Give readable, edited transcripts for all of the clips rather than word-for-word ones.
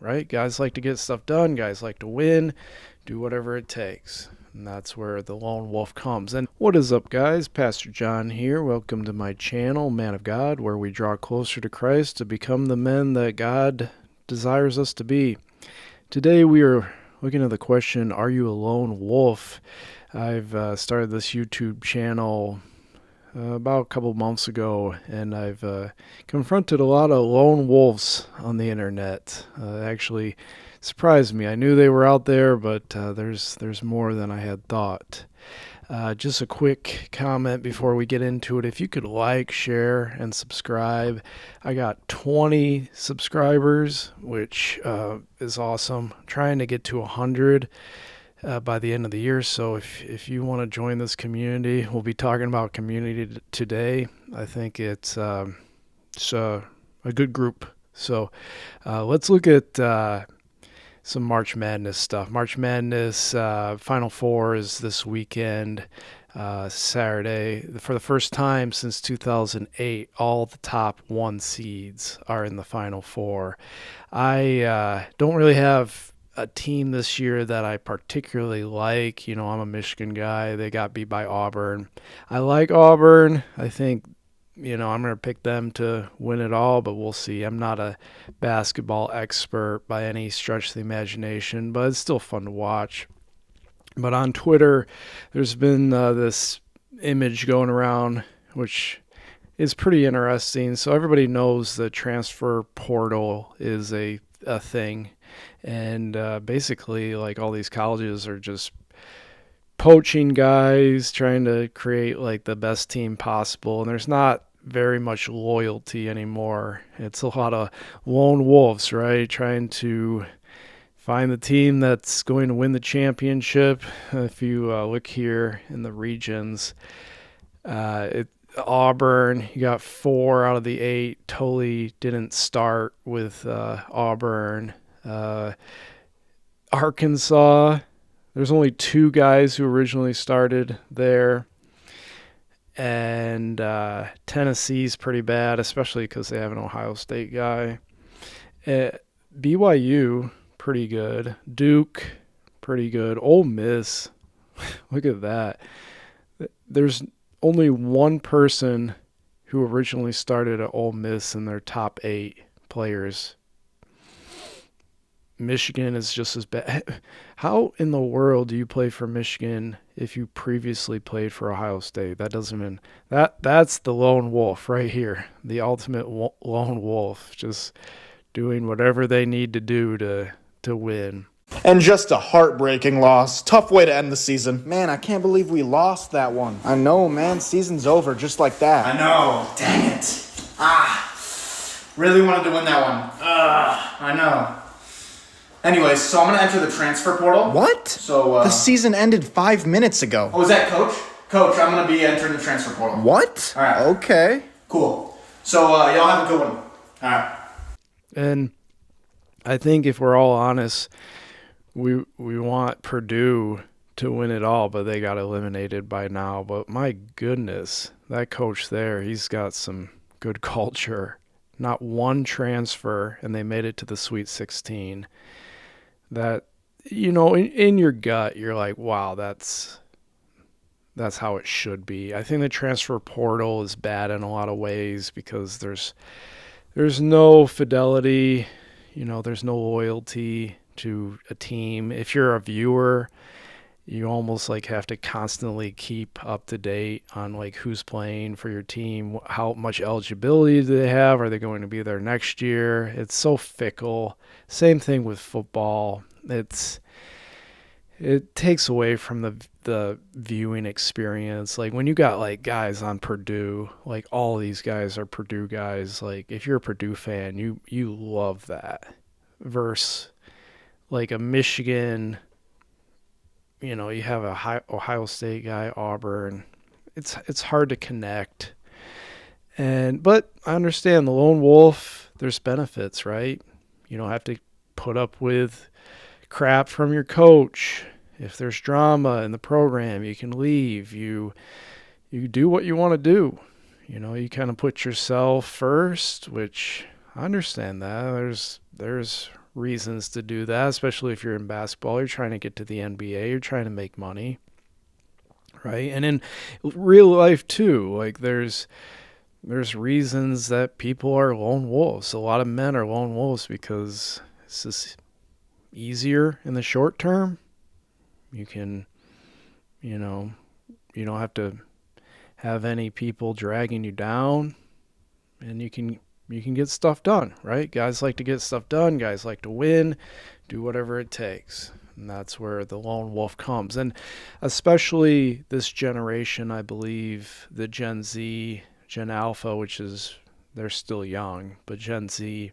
right? Guys like to get stuff done. Guys like to win, do whatever it takes. And that's where the lone wolf comes. And what is up, guys? Pastor John here. Welcome to my channel, Man of God, where we draw closer to Christ to become the men that God desires us to be. Today we are looking at the question, are you a lone wolf? I've started this YouTube channel about a couple months ago, and I've confronted a lot of lone wolves on the internet. It actually surprised me. I knew they were out there, but there's more than I had thought. Just a quick comment before we get into it. If you could like, share, and subscribe. I got 20 subscribers, which is awesome. I'm trying to get to 100 by the end of the year. So if you want to join this community, we'll be talking about community today. I think it's a good group. So let's look at some March Madness stuff. March Madness Final Four is this weekend, Saturday. For the first time since 2008, all the top one seeds are in the Final Four. I don't really have a team this year that I particularly like. You know, I'm a Michigan guy. They got beat by Auburn. I like Auburn. I think, I'm going to pick them to win it all, but we'll see. I'm not a basketball expert by any stretch of the imagination, but it's still fun to watch. But on Twitter, there's been this image going around, which is pretty interesting. So everybody knows the transfer portal is a thing. And basically, like, all these colleges are just poaching guys, trying to create like the best team possible. And there's not very much loyalty anymore. It's a lot of lone wolves, right? Trying to find the team that's going to win the championship. If you look here in the regions, Auburn, you got 4 out of the 8 totally didn't start with Auburn. Arkansas, there's only 2 guys who originally started there. And Tennessee's pretty bad, especially because they have an Ohio State guy. BYU, pretty good. Duke, pretty good. Ole Miss, look at that. There's only one person who originally started at Ole Miss in their top 8 players. Michigan is just as bad. How in the world do you play for Michigan if you previously played for Ohio State? That doesn't mean that's the lone wolf right here. The ultimate lone wolf, just doing whatever they need to do to win. And just a heartbreaking loss. Tough way to end the season. Man, I can't believe we lost that one. I know, man. Season's over just like that. I know. Dang it. Really wanted to win that one. I know. Anyways, so I'm going to enter the transfer portal. What? So, the season ended 5 minutes ago. Oh, is that Coach? Coach, I'm going to be entering the transfer portal. What? All right. Okay. Cool. So, y'all have a good one. All right. And I think if we're all honest, we want Purdue to win it all, but they got eliminated by now. But my goodness, that coach there, he's got some good culture. Not one transfer, and they made it to the Sweet 16. That, in your gut, you're like, wow, that's how it should be. I think the transfer portal is bad in a lot of ways because there's no fidelity, there's no loyalty to a team. If you're a viewer, you almost like have to constantly keep up to date on like who's playing for your team, how much eligibility do they have, are they going to be there next year? It's so fickle. Same thing with football. It takes away from the viewing experience. Like when you got like guys on Purdue, like all these guys are Purdue guys. Like if you're a Purdue fan, you love that. Versus like a Michigan, you have a Ohio State guy, Auburn. It's hard to connect. But I understand the lone wolf, there's benefits, right? You don't have to put up with crap from your coach. If there's drama in the program, you can leave. You do what you want to do. You kind of put yourself first, which I understand that. There's reasons to do that, especially if you're in basketball. You're trying to get to the NBA. You're trying to make money, right? And in real life too, like there's reasons that people are lone wolves. A lot of men are lone wolves because it's just easier in the short term. You can, you don't have to have any people dragging you down, and you can get stuff done, right? Guys like to get stuff done. Guys like to win, do whatever it takes. And that's where the lone wolf comes. And especially this generation, I believe, the Gen Z, Gen Alpha, which is, they're still young, but Gen Z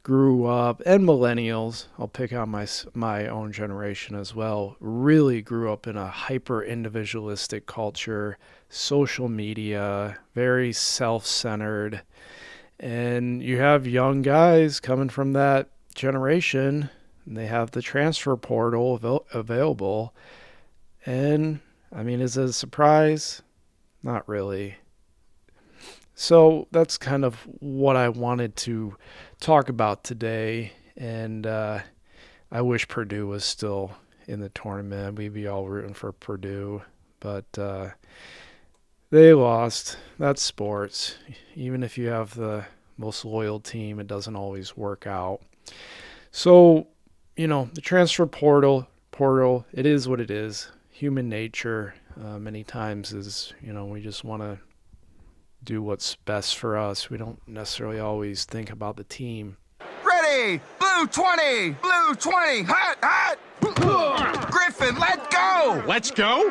grew up, and millennials, I'll pick on my own generation as well, really grew up in a hyper individualistic culture, social media, very self-centered. And you have young guys coming from that generation, and they have the transfer portal available. And, I mean, is it a surprise? Not really. So that's kind of what I wanted to talk about today. And I wish Purdue was still in the tournament. We'd be all rooting for Purdue. But they lost. That's sports. Even if you have the most loyal team, it doesn't always work out. So, the transfer portal, it is what it is. Human nature many times is, we just want to do what's best for us. We don't necessarily always think about the team. Ready! Blue 20! Blue 20! Hot! Hot! Griffin, let go! Let's go?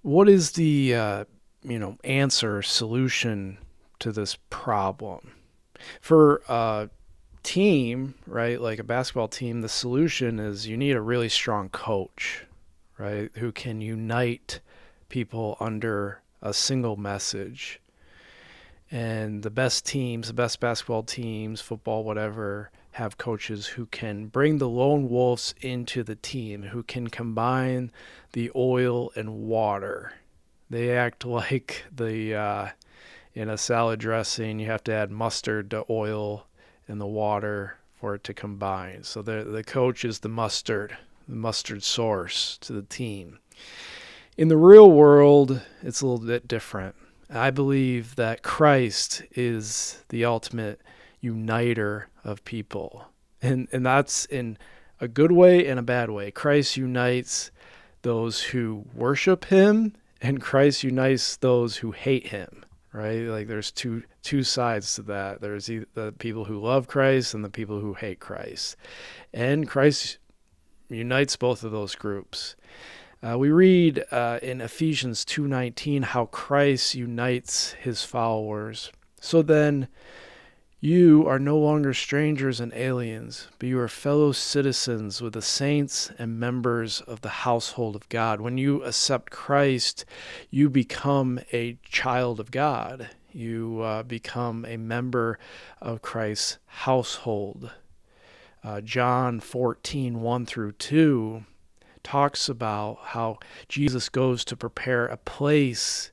What is the answer, solution to this problem? For a team, right, like a basketball team, the solution is you need a really strong coach, right, who can unite people under a single message. And the best teams, the best basketball teams, football, whatever, have coaches who can bring the lone wolves into the team, who can combine the oil and water. They act like in a salad dressing, you have to add mustard to oil and the water for it to combine. So the coach is the mustard source to the team. In the real world, it's a little bit different. I believe that Christ is the ultimate uniter of people. And that's in a good way and a bad way. Christ unites those who worship him, and Christ unites those who hate him, right? Like there's two sides to that. There's the people who love Christ and the people who hate Christ. And Christ unites both of those groups. We read in Ephesians 2:19 how Christ unites his followers. So then you are no longer strangers and aliens, but you are fellow citizens with the saints and members of the household of God. When you accept Christ, you become a child of God. You become a member of Christ's household. John 14:1-2 talks about how Jesus goes to prepare a place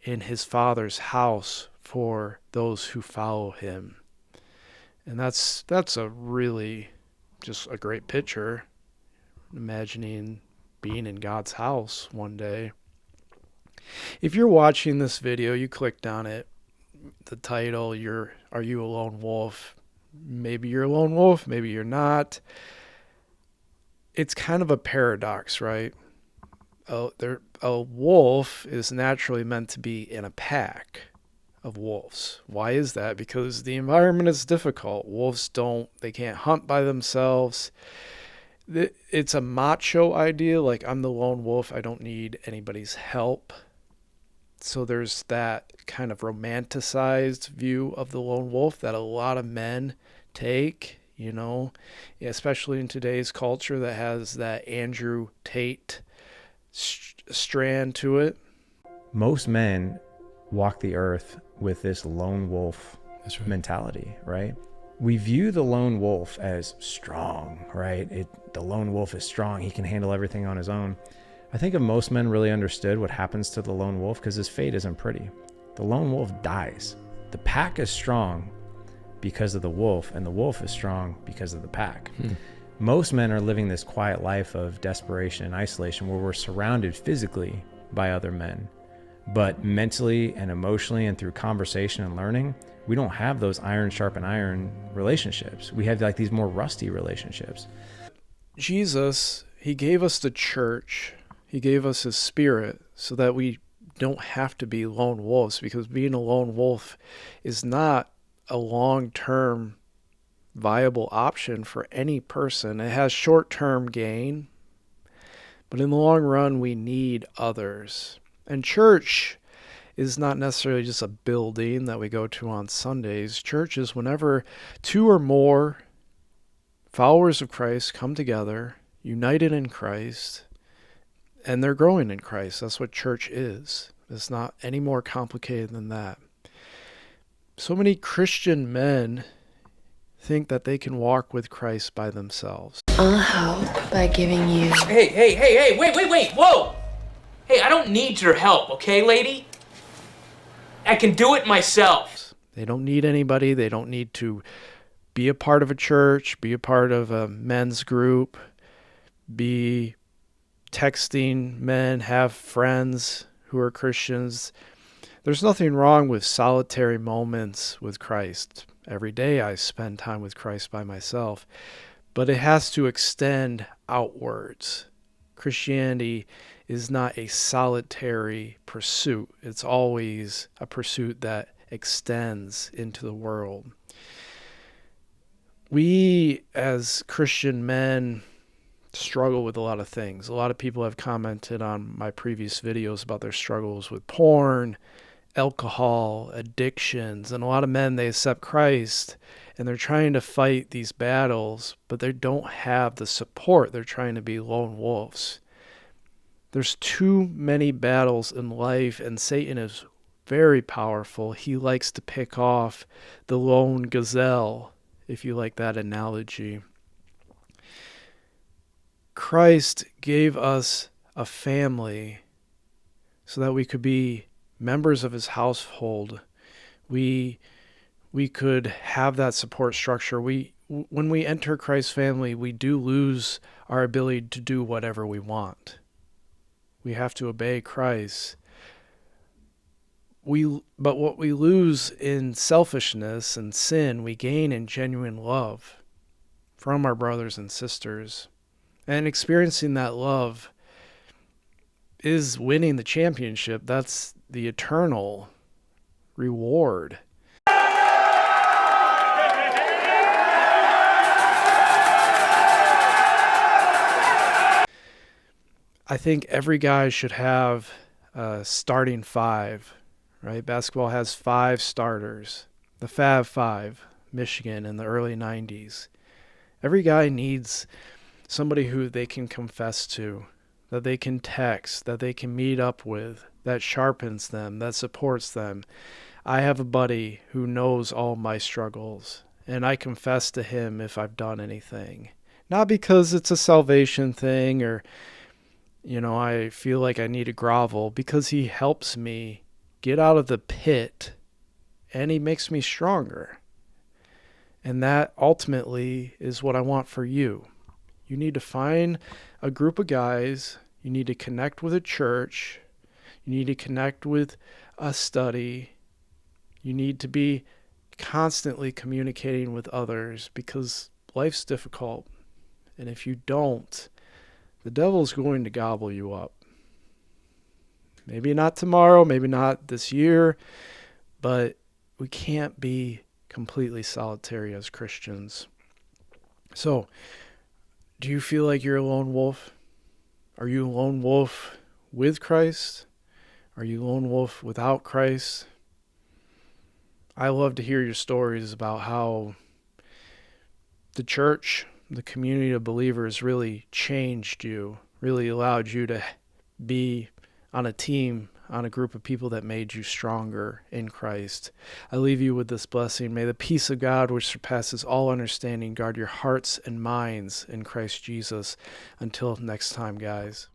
in his Father's house for those who follow him. And that's a really just a great picture, imagining being in God's house one day. If you're watching this video, you clicked on it, the title, Are You a Lone Wolf? Maybe you're a lone wolf, maybe you're not. It's kind of a paradox, right? A wolf is naturally meant to be in a pack of wolves. Why is that? Because the environment is difficult. Wolves they can't hunt by themselves. It's a macho idea, like I'm the lone wolf, I don't need anybody's help. So there's that kind of romanticized view of the lone wolf that a lot of men take, especially in today's culture that has that Andrew Tate strand to it. Most men walk the earth with this lone wolf mentality, right? We view the lone wolf as strong, right? The lone wolf is strong. He can handle everything on his own. I think if most men really understood what happens to the lone wolf, because his fate isn't pretty. The lone wolf dies. The pack is strong because of the wolf, and the wolf is strong because of the pack. Most men are living this quiet life of desperation and isolation where we're surrounded physically by other men, but mentally and emotionally and through conversation and learning, we don't have those iron sharpen iron relationships. We have like these more rusty relationships. Jesus, he gave us the church. He gave us his spirit so that we don't have to be lone wolves, because being a lone wolf is not a long-term viable option for any person. It has short-term gain, but in the long run, we need others. And church is not necessarily just a building that we go to on Sundays. Church is whenever two or more followers of Christ come together, united in Christ, and they're growing in Christ. That's what church is. It's not any more complicated than that. So many Christian men think that they can walk with Christ by themselves. I'll help by giving you... Hey, wait, whoa! Hey, I don't need your help, okay, lady? I can do it myself. They don't need anybody. They don't need to be a part of a church, be a part of a men's group, be texting men, have friends who are Christians. There's nothing wrong with solitary moments with Christ. Every day I spend time with Christ by myself, but it has to extend outwards. Christianity is not a solitary pursuit. It's always a pursuit that extends into the world. We, as Christian men, struggle with a lot of things. A lot of people have commented on my previous videos about their struggles with porn, alcohol, addictions, and a lot of men, they accept Christ and they're trying to fight these battles, but they don't have the support. They're trying to be lone wolves. There's too many battles in life, and Satan is very powerful. He likes to pick off the lone gazelle, if you like that analogy. Christ gave us a family so that we could be members of his household. We could have that support structure. When we enter Christ's family, we do lose our ability to do whatever we want. We have to obey Christ. But what we lose in selfishness and sin, we gain in genuine love from our brothers and sisters. And experiencing that love is winning the championship. That's the eternal reward. I think every guy should have a starting five, right? Basketball has 5 starters. The Fab Five, Michigan in the early 90s. Every guy needs somebody who they can confess to, that they can text, that they can meet up with, that sharpens them, that supports them. I have a buddy who knows all my struggles, and I confess to him if I've done anything. Not because it's a salvation thing or, I feel like I need to grovel, because he helps me get out of the pit and he makes me stronger. And that ultimately is what I want for you. You need to find a group of guys. You need to connect with a church. You need to connect with a study. You need to be constantly communicating with others, because life's difficult. And if you don't, the devil's going to gobble you up. Maybe not tomorrow, maybe not this year, but we can't be completely solitary as Christians. So, do you feel like you're a lone wolf? Are you a lone wolf with Christ? Are you a lone wolf without Christ? I love to hear your stories about how the church, the community of believers really changed you, really allowed you to be on a team, on a group of people that made you stronger in Christ. I leave you with this blessing. May the peace of God, which surpasses all understanding, guard your hearts and minds in Christ Jesus. Until next time, guys.